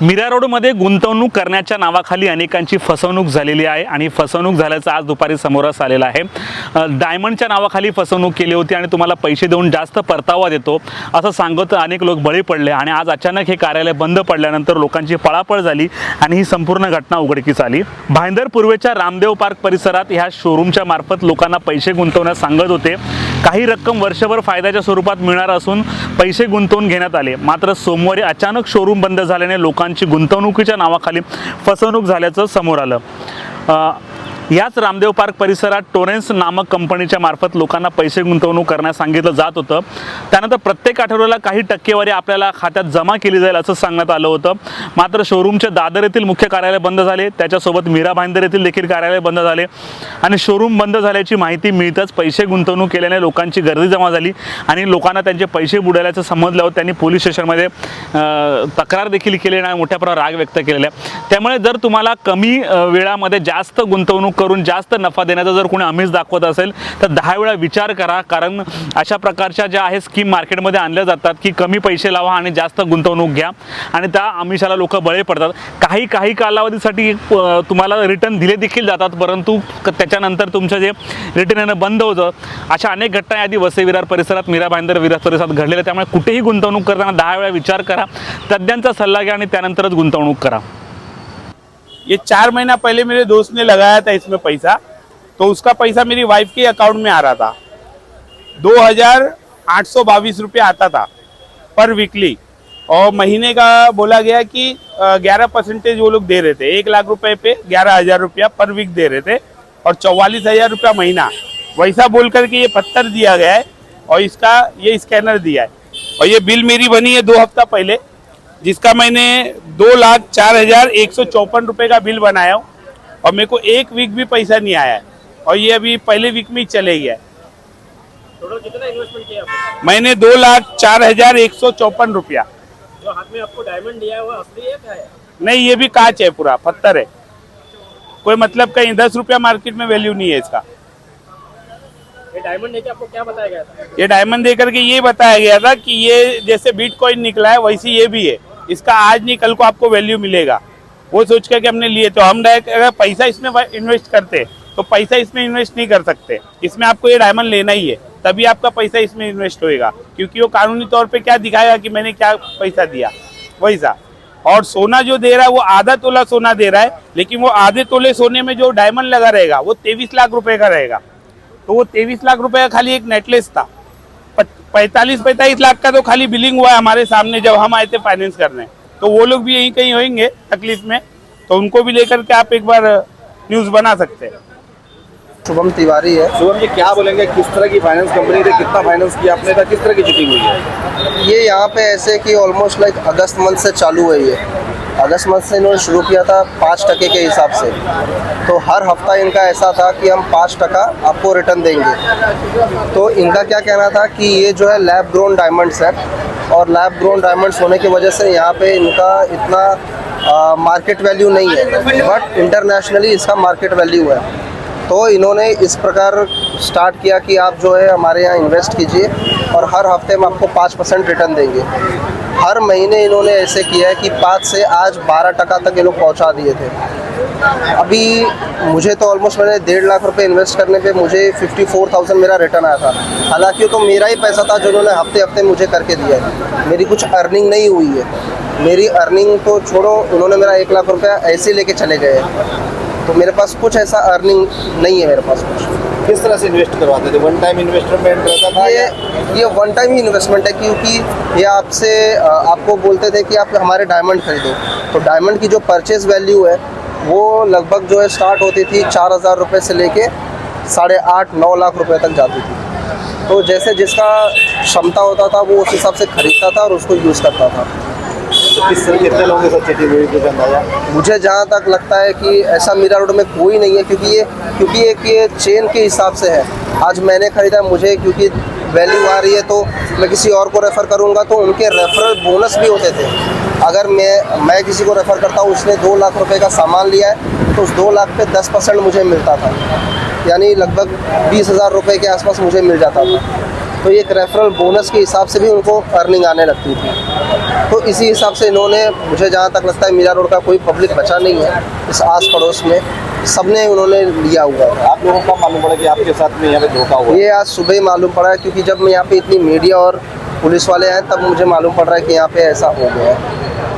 मीरा रोडमध्ये गुंतवणूक करण्याच्या नावाखाली अनेकांची फसवणूक झालेली आहे आणि फसवणूक झाल्याचं आज दुपारी समोरच आलेलं आहे। डायमंडच्या नावाखाली फसवणूक केली होती आणि तुम्हाला पैसे देऊन जास्त परतावा देतो असं सांगत अनेक लोक बळी पडले आणि आज अचानक हे कार्यालय बंद पडल्यानंतर लोकांची पळापळ झाली आणि ही संपूर्ण घटना उघडकीस आली। भाईंदर पूर्वेच्या रामदेव पार्क परिसरात ह्या शोरूमच्या मार्फत लोकांना पैसे गुंतवण्यास सांगत होते। काही रक्कम वर्षभर फायद्याच्या स्वरूपात मिळणार असून पैसे गुंतवून घेण्यात आले, मात्र सोमवारी अचानक शोरूम बंद झाल्याने लोकांची गुंतवणुकीच्या नावाखाली फसवणूक झाल्याचं समोर आलं। याच रामदेव पार्क परिसरात टोरेन्स नामक कंपनीच्या मार्फत लोकांना पैसे गुंतवणूक करण्यास सांगितलं जात होतं। त्यानंतर प्रत्येक आठवड्याला काही टक्केवारी आपल्याला खात्यात जमा केली जाईल असं सांगण्यात आलं होतं। मात्र शोरूमचे दादर येथील मुख्य कार्यालय बंद झाले, त्याच्यासोबत मीरा भाईंदर येथील देखील कार्यालय बंद झाले आणि शोरूम बंद झाल्याची माहिती मिळताच पैसे गुंतवणूक केल्याने लोकांची गर्दी जमा झाली आणि लोकांना त्यांचे पैसे बुडाल्याचं समजल्यावर त्यांनी पोलीस स्टेशनमध्ये तक्रार देखील केली आणि मोठ्या प्रमाणात राग व्यक्त केलेला आहे। त्यामुळे जर तुम्हाला कमी वेळामध्ये जास्त गुंतवणूक करून जास्त नफा देण्याचा जर कोणी आमिष दाखवत असेल तर 10 वेळा विचार करा, कारण अशा प्रकारच्या ज्या आहे स्कीम मार्केटमध्ये आणल्या जातात की कमी पैसे लावा आणि जास्त गुंतवणूक घ्या आणि त्या आमिषाला लोक बळी पडतात। काही कालावधीसाठी तुम्हाला रिटर्न दिले देखील जातात, परंतु त्याच्यानंतर तुमचं जे रिटर्न येणं बंद होतं। अशा अनेक घटना आधी वसई विरार परिसरात, मीरा भाईंदर विरार परिसरात घडलेल्या, त्यामुळे कुठेही गुंतवणूक करताना 10 वेळा विचार करा, तज्ञांचा सल्ला घ्या आणि त्यानंतरच गुंतवणूक करा। ये 4 महीना पहले मेरे दोस्त ने लगाया था इसमें पैसा, तो उसका पैसा मेरी वाइफ के अकाउंट में आ रहा था। 2822 रुपये आता था पर वीकली, और महीने का बोला गया कि 11% वो लोग दे रहे थे। 1 लाख रुपए पे 11,000 रुपया पर वीक दे रहे थे और 44,000 रुपया महीना, वैसा बोल करके ये पत्थर दिया गया है और इसका ये स्कैनर दिया है। और ये बिल मेरी बनी है 2 हफ्ता पहले, जिसका मैंने 2,04,154 रुपये का बिल बनाया हूँ और मेरे को 1 वीक भी पैसा नहीं आया है और ये अभी पहले वीक में ही चले गया है। टोटल कितना इन्वेस्टमेंट किया आपने? मैंने 2,04,154 रुपया। जो हाथ में आपको डायमंड दिया है वो असली है क्या है? नहीं, ये भी कांच है, पूरा पत्थर है, कोई मतलब कहीं 10 रुपया मार्केट में वैल्यू नहीं है इसका। ये डायमंड देके आपको क्या बताया गया था? ये डायमंड देकर के ये बताया गया था कि ये जैसे बिटकॉइन निकला है वैसे ये भी है, इसका आज नहीं कल को आपको वैल्यू मिलेगा। वो सोच कर के हमने लिए, तो हम डायरेक्ट अगर पैसा इसमें इन्वेस्ट करते तो पैसा इसमें इन्वेस्ट नहीं कर सकते। इसमें आपको ये डायमंड लेना ही है, तभी आपका पैसा इसमें इन्वेस्ट होएगा, क्योंकि वो कानूनी तौर पे क्या दिखाएगा कि मैंने क्या पैसा दिया वैसा। और सोना जो दे रहा है वो आधा तोला सोना दे रहा है, लेकिन वो आधे तोले सोने में जो डायमंड लगा रहेगा वो 23 लाख रुपए का रहेगा। तो वो 23 लाख रुपए का खाली एक नेकलेस था। 45 लाख का तो खाली बिलिंग हुआ है हमारे सामने जब हम आए थे फाइनेंस करने। तो वो लोग भी यहीं कहीं होंगे तकलीफ में, तो उनको भी लेकर के आप एक बार न्यूज़ बना सकते हैं। शुभम तिवारी है। शुभम जी, क्या बोलेंगे, किस तरह की फाइनेंस कंपनी थी, कितना फाइनेंस किया आपने था, किस तरह की चीटिंग हुई है? ये यहाँ पे ऐसे कि ऑलमोस्ट लाइक अगस्त मंथ से चालू है। ये अगस्त मंथ से इन्होंने शुरू किया था 5% के हिसाब से। तो हर हफ्ता इनका ऐसा था कि हम 5% आपको रिटर्न देंगे। तो इनका क्या कहना था कि ये जो है लैब ग्रोन डायमंड्स है, और लैब ग्रोन डायमंड्स होने की वजह से यहाँ पे इनका इतना मार्केट वैल्यू नहीं है, बट इंटरनेशनली इसका मार्केट वैल्यू है। तो इन्होंने इस प्रकार स्टार्ट किया कि आप जो है हमारे यहाँ इन्वेस्ट कीजिए और हर हफ्ते हम आपको 5% रिटर्न देंगे। हर महीने इन्होंने ऐसे किया है कि 5 से आज 12% तक ये लोग पहुँचा दिए थे। अभी मुझे तो ऑलमोस्ट मैंने 1.5 लाख रुपए इन्वेस्ट करने पे मुझे 54,000 मेरा रिटर्न आया था। हालांकि तो मेरा ही पैसा था जो उन्होंने हफ्ते हफ्ते मुझे करके दिया है, मेरी कुछ अर्निंग नहीं हुई है। मेरी अर्निंग तो छोड़ो, उन्होंने मेरा 1 लाख रुपया ऐसे लेके चले गए, तो मेरे पास कुछ ऐसा अर्निंग नहीं है मेरे पास कुछ। किस तरह से इन्वेस्ट करवाते थे? वन टाइम इन्वेस्टमेंट रहता था? ये वन टाइम ही इन्वेस्टमेंट है, क्योंकि ये आपको बोलते थे कि आप हमारे डायमंड खरीदो। तो डायमंड की जो परचेज वैल्यू है वो लगभग जो है स्टार्ट होती थी 4,000 रुपये से लेके 8.5-9 लाख रुपए तक जाती थी। तो जैसे जिसका क्षमता होता था वो उस हिसाब से खरीदता था और उसको यूज़ करता था। तो किस तरह कितने लोगों के साथ चीटिंग हुई कुछ अंदाजा? मुझे जहाँ तक लगता है कि ऐसा मीरा रोड में कोई नहीं है, क्योंकि ये चेन के हिसाब से है। आज मैंने खरीदा, मुझे क्योंकि वैल्यू आ रही है तो मैं किसी और को रेफ़र करूँगा, तो उनके रेफरल बोनस भी होते थे। अगर मैं किसी को रेफ़र करता हूँ, उसने 2 लाख रुपए का सामान लिया है तो उस 2 लाख पे 10% मुझे मिलता था, यानी लगभग 20,000 रुपये के आसपास मुझे मिल जाता था। तो एक रेफरल बोनस के हिसाब से भी उनको अर्निंग आने लगती थी। तो इसी हिसाब से इन्होंने, मुझे जहाँ तक लगता है मीरा रोड का कोई पब्लिक बचा नहीं है इस आस पड़ोस में, सबने उन्होंने लिया हुआ है। आप लोगों को कब मालूम पड़ा कि आपके साथ में यहाँ पे धोखा हुआ? ये आज सुबह ही मालूम पड़ा है, क्योंकि जब मैं यहाँ पे इतनी मीडिया और पुलिस वाले आए तब मुझे मालूम पड़ रहा है कि यहाँ पे ऐसा हो गया है।